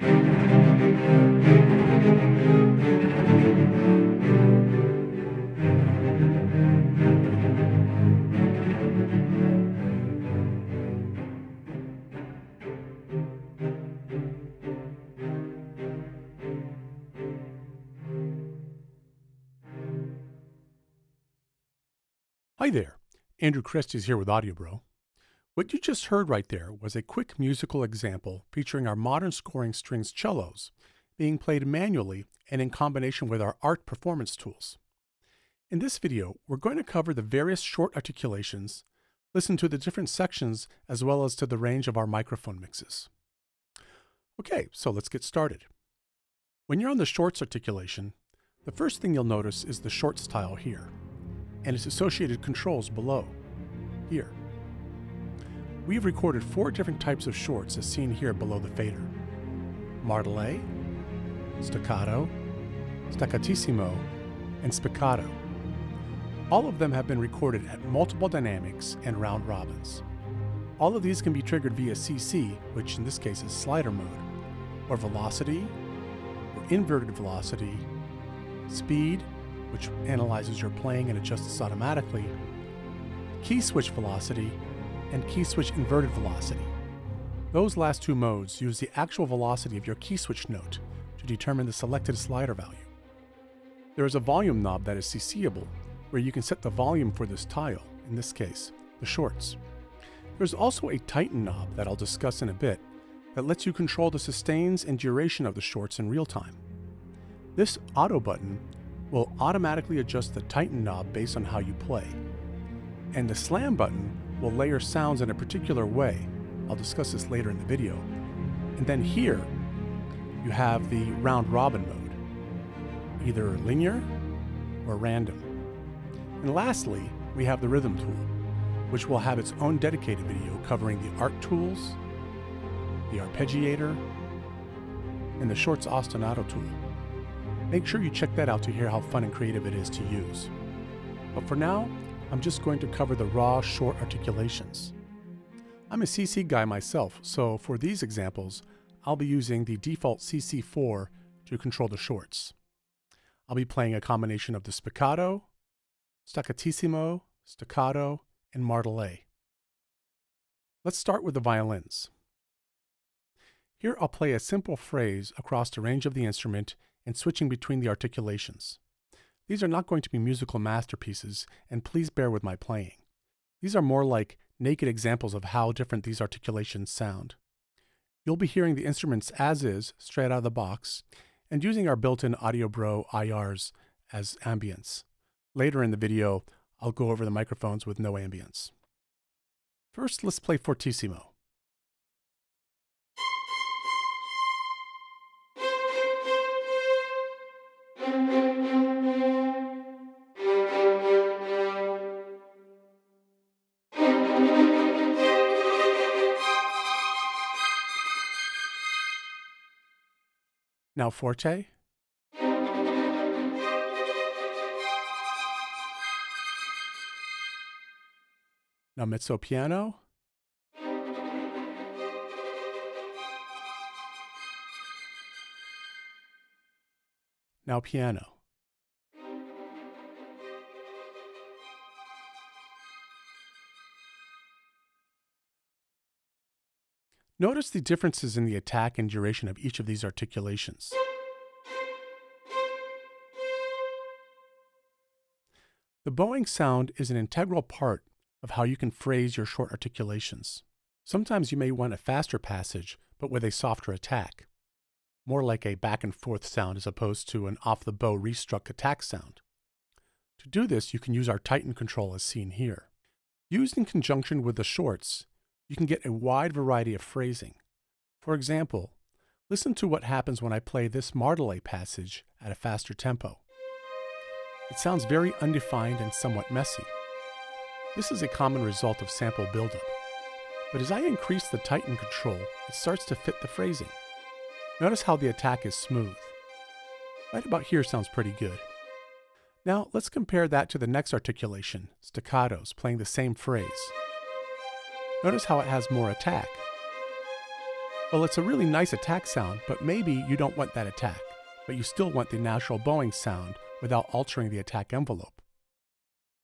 Hi there, Andrew Christie is here with AudioBro. What you just heard right there was a quick musical example featuring our modern scoring strings cellos being played manually and in combination with our art performance tools. In this video, we're going to cover the various short articulations, listen to the different sections, as well as to the range of our microphone mixes. Okay, so let's get started. When you're on the shorts articulation, the first thing you'll notice is the shorts tile here, and its associated controls below, here. We've recorded 4 different types of shorts as seen here below the fader: martelé, staccato, staccatissimo, and spiccato. All of them have been recorded at multiple dynamics and round robins. All of these can be triggered via CC, which in this case is slider mode, or velocity, or inverted velocity, speed, which analyzes your playing and adjusts this automatically, key switch velocity, and key switch inverted velocity. Those last 2 modes use the actual velocity of your key switch note to determine the selected slider value. There is a volume knob that is CCable, where you can set the volume for this tile, in this case, the shorts. There's also a tighten knob that I'll discuss in a bit that lets you control the sustains and duration of the shorts in real time. This auto button will automatically adjust the tighten knob based on how you play. And the slam button will layer sounds in a particular way. I'll discuss this later in the video. And then here, you have the round robin mode, either linear or random. And lastly, we have the rhythm tool, which will have its own dedicated video covering the art tools, the arpeggiator, and the shorts ostinato tool. Make sure you check that out to hear how fun and creative it is to use. But for now, I'm just going to cover the raw short articulations. I'm a CC guy myself, so for these examples, I'll be using the default CC4 to control the shorts. I'll be playing a combination of the spiccato, staccatissimo, staccato, and martelé. Let's start with the violins. Here I'll play a simple phrase across the range of the instrument and switching between the articulations. These are not going to be musical masterpieces, and please bear with my playing. These are more like naked examples of how different these articulations sound. You'll be hearing the instruments as is, straight out of the box, and using our built-in AudioBro IRs as ambience. Later in the video, I'll go over the microphones with no ambience. First, let's play fortissimo. Now forte. Now mezzo piano. Now piano. Notice the differences in the attack and duration of each of these articulations. The bowing sound is an integral part of how you can phrase your short articulations. Sometimes you may want a faster passage, but with a softer attack, more like a back and forth sound as opposed to an off-the-bow restruck attack sound. To do this, you can use our tighten control as seen here. Used in conjunction with the shorts, you can get a wide variety of phrasing. For example, listen to what happens when I play this martelé passage at a faster tempo. It sounds very undefined and somewhat messy. This is a common result of sample buildup. But as I increase the tighten control, it starts to fit the phrasing. Notice how the attack is smooth. Right about here sounds pretty good. Now let's compare that to the next articulation, staccatos, playing the same phrase. Notice how it has more attack. Well, it's a really nice attack sound, but maybe you don't want that attack, but you still want the natural bowing sound without altering the attack envelope.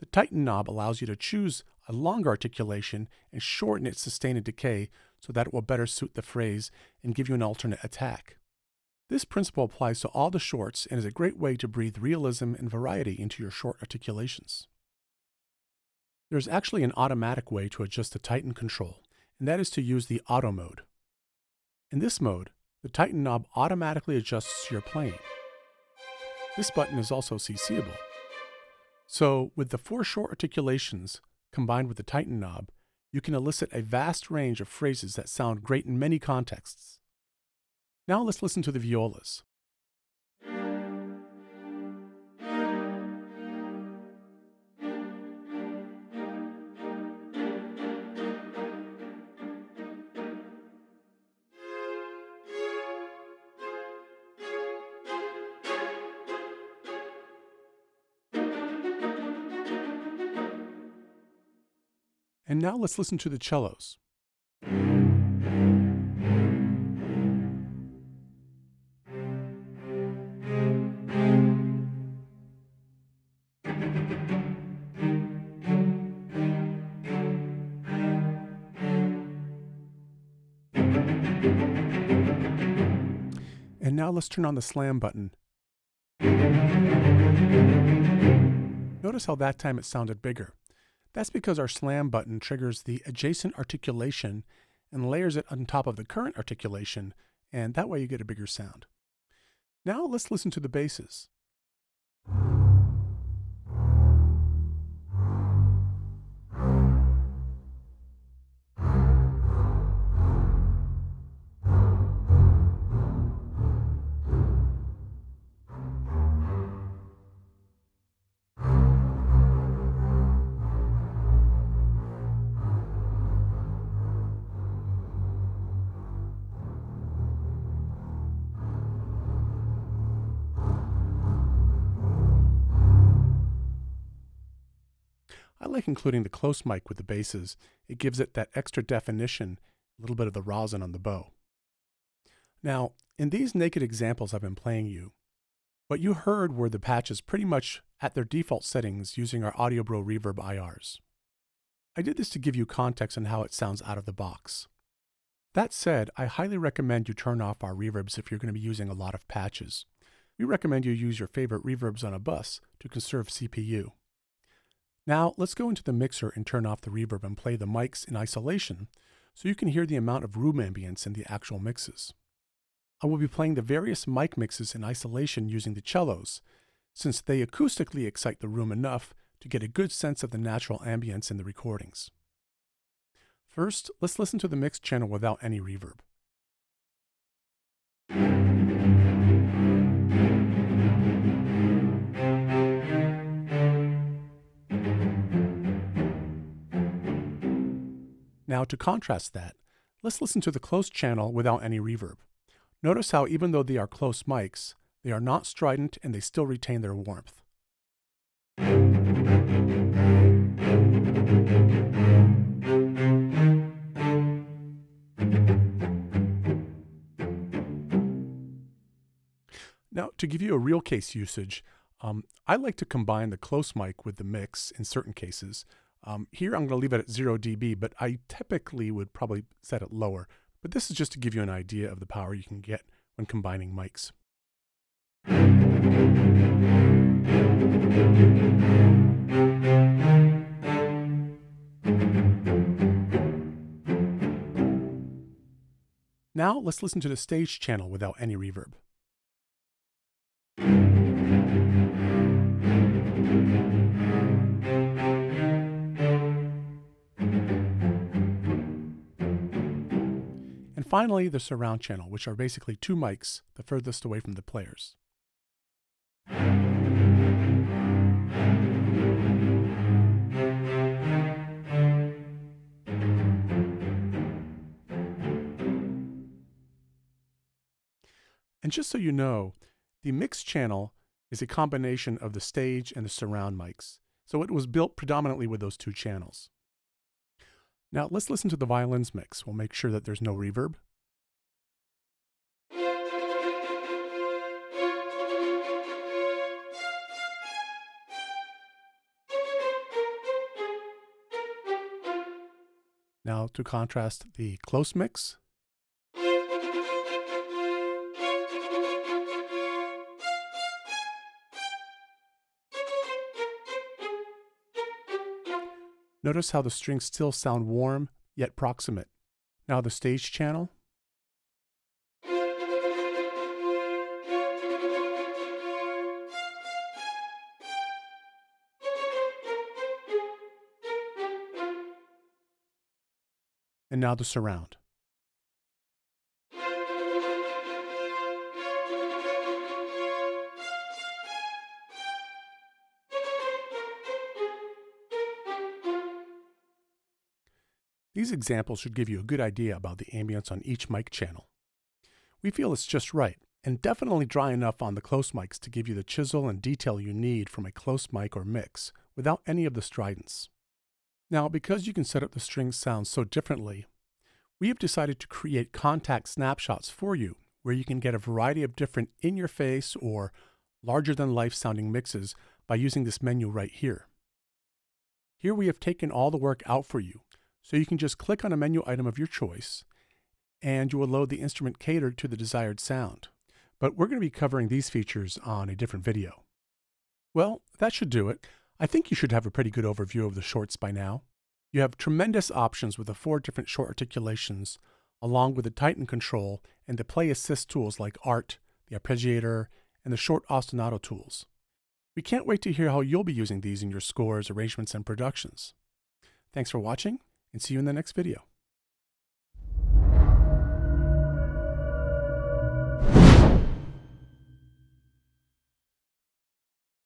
The Tighten knob allows you to choose a longer articulation and shorten its sustain and decay so that it will better suit the phrase and give you an alternate attack. This principle applies to all the shorts and is a great way to breathe realism and variety into your short articulations. There's actually an automatic way to adjust the Tighten control, and that is to use the Auto mode. In this mode, the Tighten knob automatically adjusts to your playing. This button is also CCable. So, with the 4 short articulations combined with the Tighten knob, you can elicit a vast range of phrases that sound great in many contexts. Now let's listen to the violas. And now let's listen to the cellos. And now let's turn on the slam button. Notice how that time it sounded bigger. That's because our slam button triggers the adjacent articulation and layers it on top of the current articulation, and that way you get a bigger sound. Now let's listen to the basses. I like including the close mic with the basses. It gives it that extra definition, a little bit of the rosin on the bow. Now, in these naked examples I've been playing you, what you heard were the patches pretty much at their default settings using our AudioBro Reverb IRs. I did this to give you context on how it sounds out of the box. That said, I highly recommend you turn off our reverbs if you're going to be using a lot of patches. We recommend you use your favorite reverbs on a bus to conserve CPU. Now, let's go into the mixer and turn off the reverb and play the mics in isolation so you can hear the amount of room ambience in the actual mixes. I will be playing the various mic mixes in isolation using the cellos, since they acoustically excite the room enough to get a good sense of the natural ambience in the recordings. First, let's listen to the mix channel without any reverb. Now to contrast that, let's listen to the close channel without any reverb. Notice how even though they are close mics, they are not strident and they still retain their warmth. Now, to give you a real case usage, I like to combine the close mic with the mix in certain cases. Here I'm going to leave it at 0 dB, but I typically would probably set it lower. But this is just to give you an idea of the power you can get when combining mics. Now let's listen to the stage channel without any reverb. And finally, the surround channel, which are basically 2 mics, the furthest away from the players. And just so you know, the mix channel is a combination of the stage and the surround mics. So it was built predominantly with those 2 channels. Now let's listen to the violins mix. We'll make sure that there's no reverb. Now to contrast the close mix. Notice how the strings still sound warm, yet proximate. Now the stage channel. And now the surround. These examples should give you a good idea about the ambience on each mic channel. We feel it's just right, and definitely dry enough on the close mics to give you the chisel and detail you need from a close mic or mix, without any of the stridence. Now, because you can set up the string sounds so differently, we have decided to create contact snapshots for you, where you can get a variety of different in-your-face or larger-than-life sounding mixes by using this menu right here. Here we have taken all the work out for you, so you can just click on a menu item of your choice, and you will load the instrument catered to the desired sound. But we're going to be covering these features on a different video. Well, that should do it. I think you should have a pretty good overview of the shorts by now. You have tremendous options with the 4 different short articulations, along with the Tighten control and the play assist tools like Art, the arpeggiator, and the short ostinato tools. We can't wait to hear how you'll be using these in your scores, arrangements, and productions. Thanks for watching, and see you in the next video.